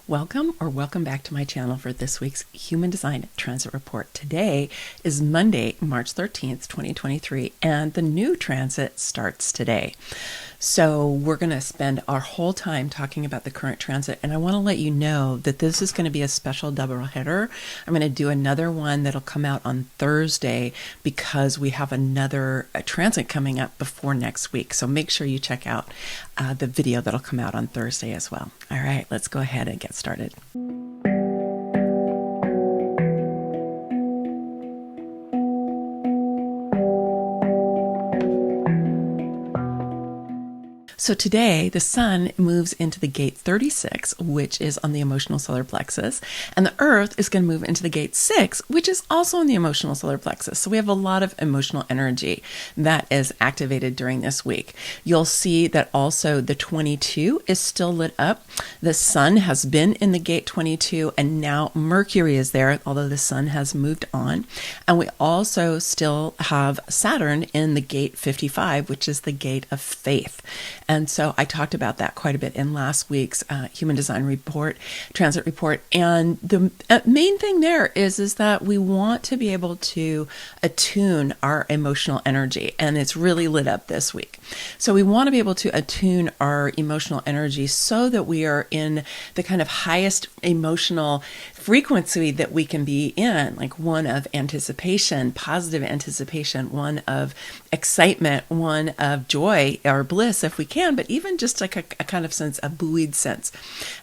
Welcome back to my channel for this week's Human Design Transit Report. Today is Monday, March 13th, 2023, and the new transit starts today. So we're going to spend our whole time talking about the current transit, and I want to let you know that this is going to be a special double header. I'm going to do another one that'll come out on Thursday because we have another transit coming up before next week. So make sure you check out the video that'll come out on Thursday as well. All right, let's go ahead and get started. So today, the sun moves into the gate 36, which is on the emotional solar plexus, and the earth is going to move into the gate 6, which is also in the emotional solar plexus. So we have a lot of emotional energy that is activated during this week. You'll see that also the 22 is still lit up. The sun has been in the gate 22, and now Mercury is there, although the sun has moved on. And we also still have Saturn in the gate 55, which is the gate of faith. And so I talked about that quite a bit in last week's Human Design Report, Transit Report. And the main thing there is that we want to be able to attune our emotional energy. And it's really lit up this week. So we want to be able to attune our emotional energy so that we are in the kind of highest emotional frequency that we can be in, like one of anticipation, positive anticipation, one of excitement, one of joy or bliss if we can, but even just like a kind of sense, a buoyed sense.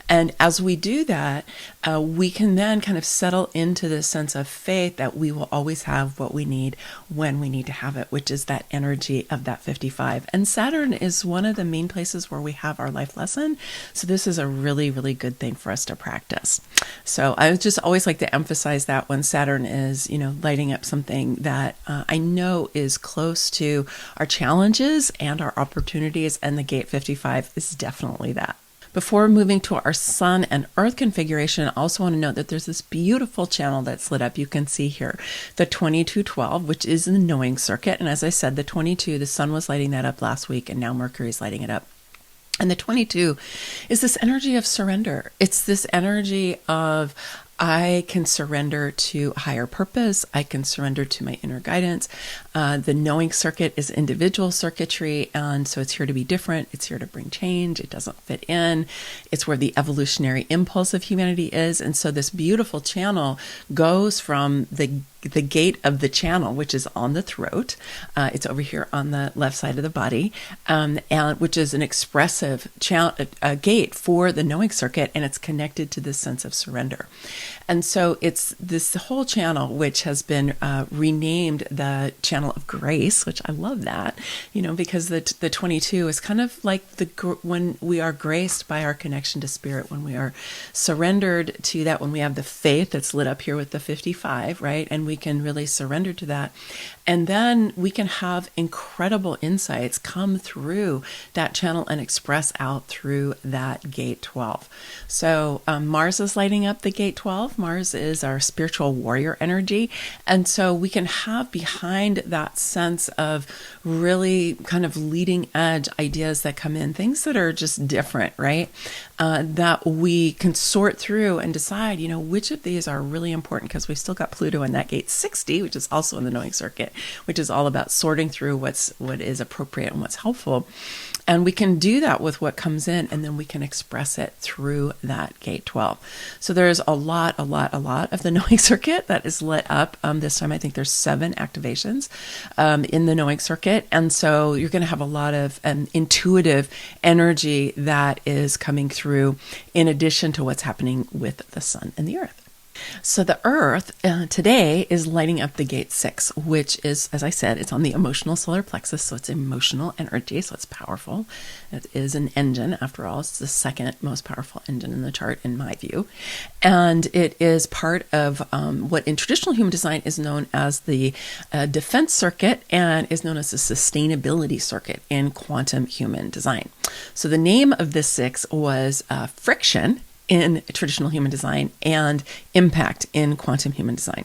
And as we do that, we can then kind of settle into this sense of faith that we will always have what we need when we need to have it, which is that energy of that 55. And Saturn is one of the main places where we have our life lesson. So this is a really, really good thing for us to practice. So I would just always like to emphasize that when Saturn is, lighting up something that I know is close to our challenges and our opportunities, and the gate 55 is definitely that. Before moving to our Sun and Earth configuration, I also want to note that there's this beautiful channel that's lit up. You can see here the 2212, which is in the knowing circuit. And as I said, the 22, the Sun was lighting that up last week, and now Mercury is lighting it up. And the 22 is this energy of surrender. It's this energy of I can surrender to higher purpose. I can surrender to my inner guidance. The knowing circuit is individual circuitry, and so it's here to be different. It's here to bring change. It doesn't fit in. It's where the evolutionary impulse of humanity is. And so this beautiful channel goes from the gate of the channel, which is on the throat. It's over here on the left side of the body, and which is an expressive gate for the knowing circuit, and it's connected to this sense of surrender. And so it's this whole channel, which has been renamed the channel of grace, which I love that, because the 22 is kind of like when we are graced by our connection to spirit, when we are surrendered to that, when we have the faith that's lit up here with the 55, right? And we can really surrender to that. And then we can have incredible insights come through that channel and express out through that gate 12. So Mars is lighting up the gate 12. Mars is our spiritual warrior energy. And so we can have behind that sense of really kind of leading edge ideas that come in, things that are just different, right? That we can sort through and decide, which of these are really important, because we've still got Pluto in that gate 60, which is also in the knowing circuit, which is all about sorting through what is appropriate and what's helpful. And we can do that with what comes in, and then we can express it through that gate 12. So there's a lot of the knowing circuit that is lit up. This time I think there's 7 activations in the knowing circuit. And so you're going to have a lot of intuitive energy that is coming through in addition to what's happening with the sun and the earth. So the earth today is lighting up the gate 6, which is, as I said, it's on the emotional solar plexus. So it's emotional energy. So it's powerful. It is an engine. After all, it's the second most powerful engine in the chart, in my view. And it is part of what in traditional human design is known as the defense circuit, and is known as the sustainability circuit in quantum human design. So the name of this 6 was friction in traditional human design and impact in quantum human design.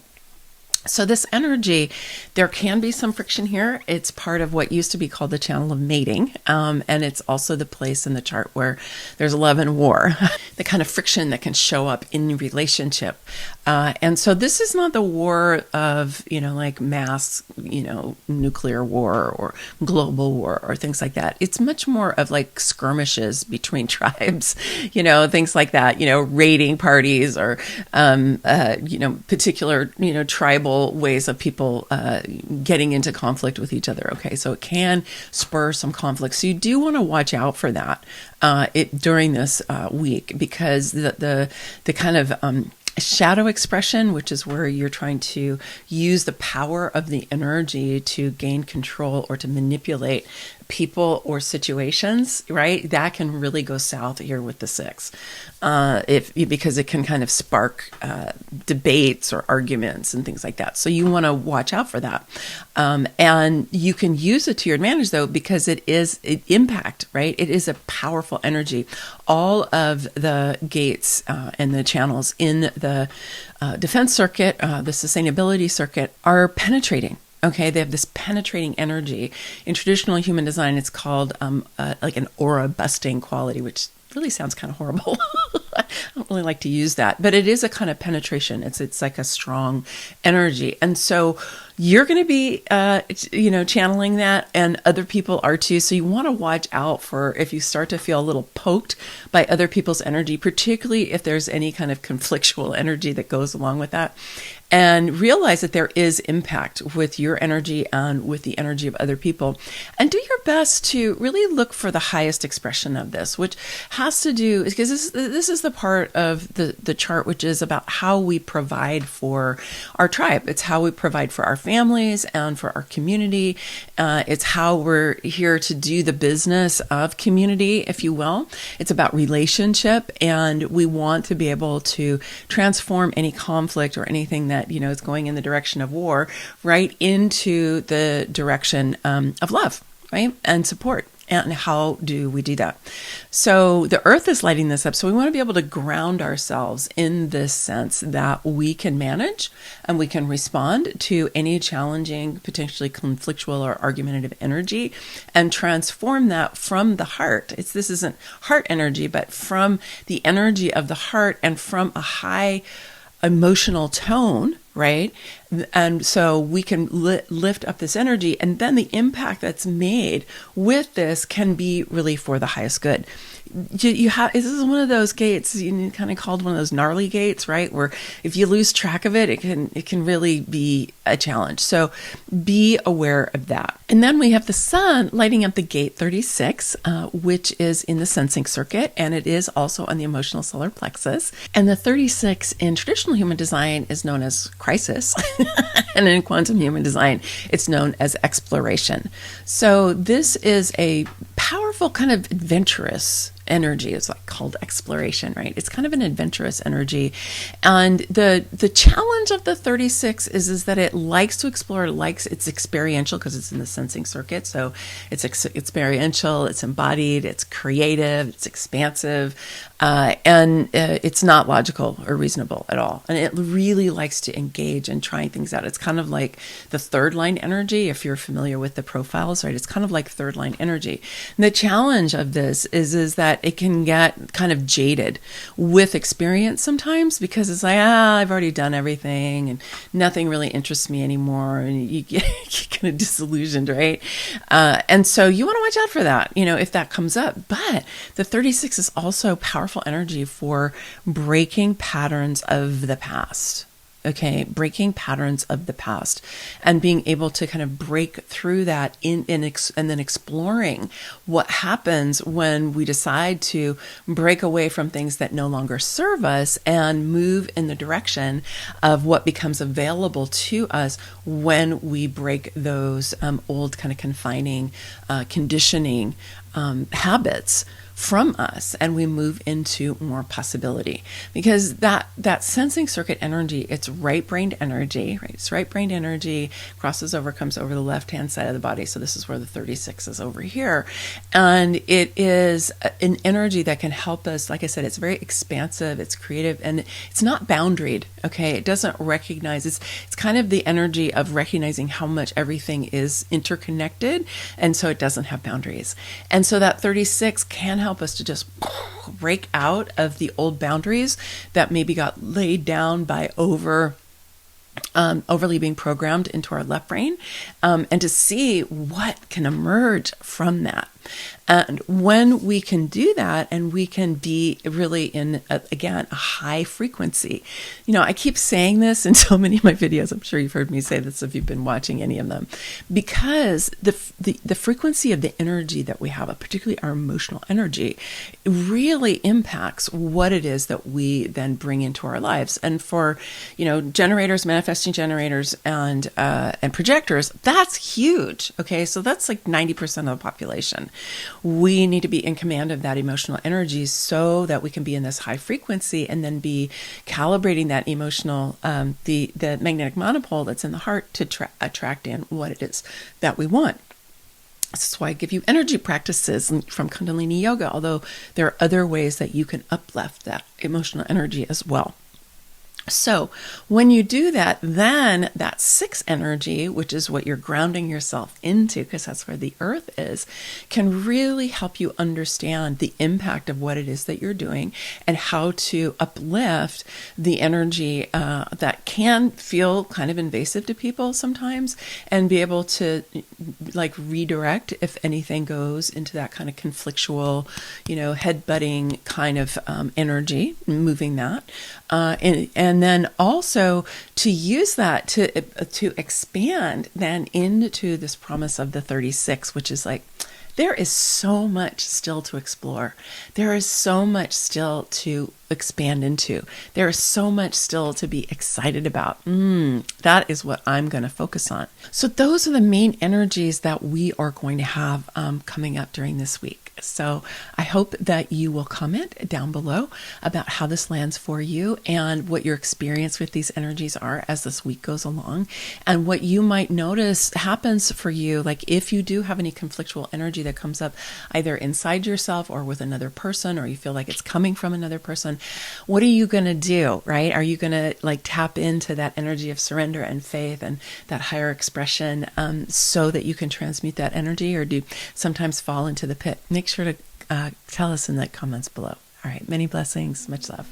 So this energy, there can be some friction here. It's part of what used to be called the channel of mating. And it's also the place in the chart where there's love and war, the kind of friction that can show up in relationship. And so this is not the war of, like mass, nuclear war or global war or things like that. It's much more of like skirmishes between tribes, things like that, raiding parties or, particular, tribal ways of people getting into conflict with each other. Okay, so it can spur some conflict. So you do want to watch out for that during this week, because the kind of shadow expression, which is where you're trying to use the power of the energy to gain control or to manipulate people or situations, right? That can really go south here with the 6, because it can kind of spark debates or arguments and things like that. So you want to watch out for that, and you can use it to your advantage though, because it is impact, right? It is a powerful energy. All of the gates and the channels in the defense circuit, the sustainability circuit, are penetrating. Okay, they have this penetrating energy. In traditional human design, it's called like an aura busting quality, which really sounds kind of horrible. I don't really like to use that, but it is a kind of penetration. It's like a strong energy. And so you're going to be, channeling that, and other people are too. So you want to watch out for if you start to feel a little poked by other people's energy, particularly if there's any kind of conflictual energy that goes along with that. And realize that there is impact with your energy and with the energy of other people. And do your best to really look for the highest expression of this, which has to do, because this is the part of the chart which is about how we provide for our tribe. It's how we provide for our families and for our community. It's how we're here to do the business of community, if you will. It's about relationship, and we want to be able to transform any conflict or anything that is going in the direction of war right into the direction of love, right, and support. And how do we do that? So the earth is lighting this up. So we want to be able to ground ourselves in this sense that we can manage and we can respond to any challenging, potentially conflictual or argumentative energy, and transform that from the heart. This isn't heart energy, but from the energy of the heart and from a high emotional tone, right? And so we can lift up this energy, and then the impact that's made with this can be really for the highest good. This is one of those gates, kind of called one of those gnarly gates, right? Where if you lose track of it, it can really be a challenge. So be aware of that. And then we have the sun lighting up the gate 36, which is in the sensing circuit, and it is also on the emotional solar plexus. And the 36 in traditional human design is known as crisis. And in quantum human design, it's known as exploration. So this is a powerful kind of adventurous energy. It's like called exploration, right? It's kind of an adventurous energy. And the challenge of the 36 is that it likes to explore, it's experiential because it's in the sensing circuit. So it's experiential, it's embodied, it's creative, it's expansive, and it's not logical or reasonable at all. And it really likes to engage in trying things out. It's kind of like the third line energy, if you're familiar with the profiles, right? It's kind of like third line energy. And the challenge of this is that it can get kind of jaded with experience sometimes, because it's like, I've already done everything and nothing really interests me anymore. And you get kind of disillusioned, right? And so you want to watch out for that, if that comes up. But the 36 is also powerful energy for breaking patterns of the past. Okay, breaking patterns of the past and being able to kind of break through that and then exploring what happens when we decide to break away from things that no longer serve us and move in the direction of what becomes available to us when we break those old kind of confining conditioning habits from us, and we move into more possibility, because that sensing circuit energy, it's right-brained energy, right? It's right-brained energy, crosses over, comes over the left-hand side of the body. So this is where the 36 is over here. And it is an energy that can help us. Like I said, it's very expansive, it's creative, and it's not boundaried, okay? It doesn't recognize, it's kind of the energy of recognizing how much everything is interconnected, and so it doesn't have boundaries. And so that 36 can help us to just break out of the old boundaries that maybe got laid down by overly being programmed into our left brain, and to see what can emerge from that. And when we can do that, and we can be really in, again, a high frequency. I keep saying this in so many of my videos. I'm sure you've heard me say this if you've been watching any of them, because the frequency of the energy that we have, particularly our emotional energy, really impacts what it is that we then bring into our lives. And for, generators, manifesting generators, and projectors, that's huge. Okay. So that's like 90% of the population. We need to be in command of that emotional energy so that we can be in this high frequency, and then be calibrating that emotional, the magnetic monopole that's in the heart to attract in what it is that we want. This is why I give you energy practices from Kundalini Yoga, although there are other ways that you can uplift that emotional energy as well. So when you do that, then that 6 energy, which is what you're grounding yourself into, because that's where the earth is, can really help you understand the impact of what it is that you're doing, and how to uplift the energy that can feel kind of invasive to people sometimes, and be able to redirect if anything goes into that kind of conflictual, head-butting kind of energy, moving that. And then also to use that to expand then into this promise of the 36, which is like, there is so much still to explore. There is so much still to expand into. There is so much still to be excited about. That is what I'm going to focus on. So those are the main energies that we are going to have coming up during this week. So I hope that you will comment down below about how this lands for you, and what your experience with these energies are as this week goes along, and what you might notice happens for you. Like if you do have any conflictual energy that comes up either inside yourself or with another person, or you feel like it's coming from another person, what are you going to do, right? Are you going to tap into that energy of surrender and faith and that higher expression, so that you can transmute that energy, or do you sometimes fall into the pit? Make sure to tell us in the comments below. All right. Many blessings. Much love.